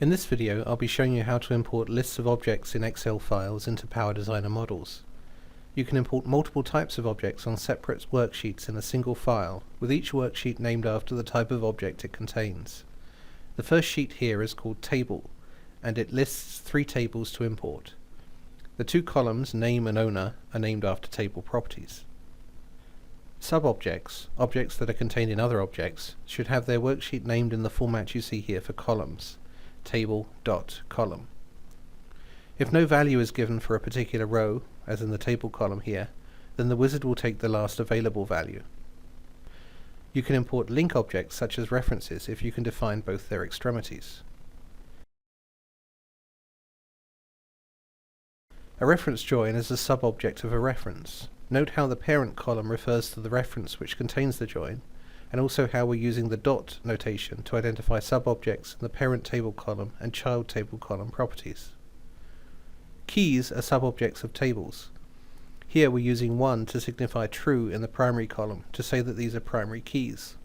In this video, I'll be showing you how to import lists of objects in Excel files into PowerDesigner models. You can import multiple types of objects on separate worksheets in a single file, with each worksheet named after the type of object it contains. The first sheet here is called Table, and it lists 3 tables to import. The 2 columns, Name and Owner, are named after table properties. Sub-objects, objects that are contained in other objects, should have their worksheet named in the format you see here for columns. Table.column. If no value is given for a particular row, as in the table column here, then the wizard will take the last available value. You can import link objects such as references if you can define both their extremities. A reference join is a sub-object of a reference. Note how the parent column refers to the reference which contains the join, and also how we're using the dot notation to identify sub-objects in the parent table column and child table column properties. Keys are sub-objects of tables. Here we're using 1 to signify true in the primary column to say that these are primary keys.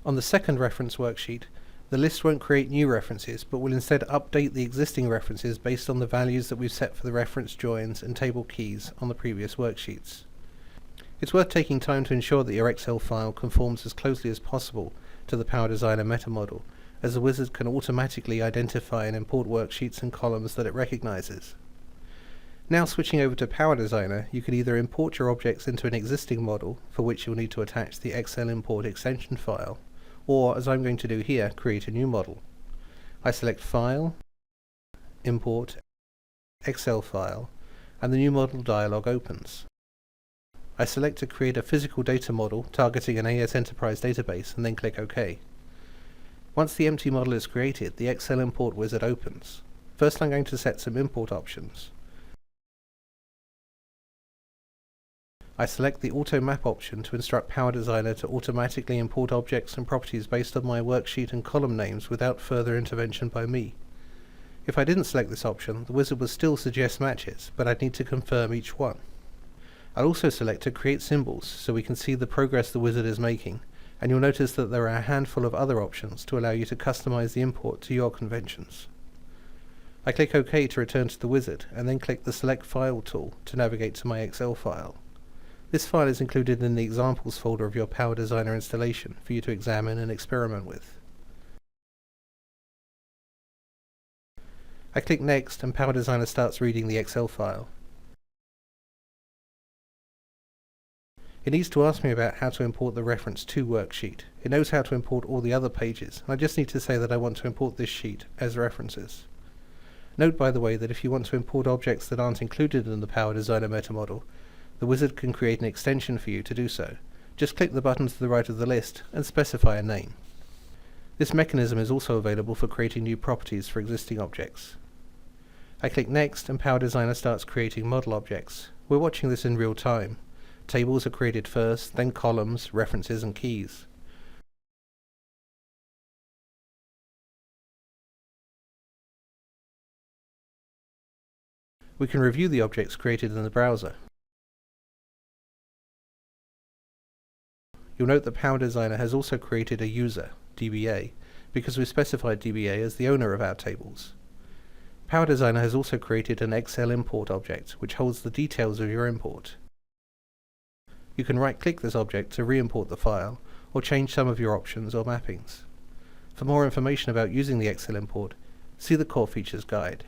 On the second reference worksheet, the list won't create new references, but will instead update the existing references based on the values that we've set for the reference joins and table keys on the previous worksheets. It's worth taking time to ensure that your Excel file conforms as closely as possible to the PowerDesigner meta model, as the wizard can automatically identify and import worksheets and columns that it recognizes. Now switching over to PowerDesigner, you can either import your objects into an existing model, for which you'll need to attach the Excel import extension file, or, as I'm going to do here, create a new model. I select File, Import, Excel File, and the New Model dialog opens. I select to create a physical data model targeting an AS Enterprise database and then click OK. Once the empty model is created, the Excel import wizard opens. First I'm going to set some import options. I select the Auto Map option to instruct PowerDesigner to automatically import objects and properties based on my worksheet and column names without further intervention by me. If I didn't select this option, the wizard would still suggest matches, but I'd need to confirm each one. I'll also select to create symbols so we can see the progress the wizard is making, and you'll notice that there are a handful of other options to allow you to customize the import to your conventions. I click OK to return to the wizard, and then click the Select File tool to navigate to my Excel file. This file is included in the Examples folder of your PowerDesigner installation for you to examine and experiment with. I click Next, and PowerDesigner starts reading the Excel file. It needs to ask me about how to import the Reference To worksheet. It knows how to import all the other pages, and I just need to say that I want to import this sheet as references. Note, by the way, that if you want to import objects that aren't included in the PowerDesigner meta model, the wizard can create an extension for you to do so. Just click the button to the right of the list and specify a name. This mechanism is also available for creating new properties for existing objects. I click Next, and PowerDesigner starts creating model objects. We're watching this in real time. Tables are created first, then columns, references, and keys. We can review the objects created in the browser. You'll note that PowerDesigner has also created a user, DBA, because we specified DBA as the owner of our tables. PowerDesigner has also created an Excel import object, which holds the details of your import. You can right-click this object to re-import the file, or change some of your options or mappings. For more information about using the Excel import, see the Core Features guide.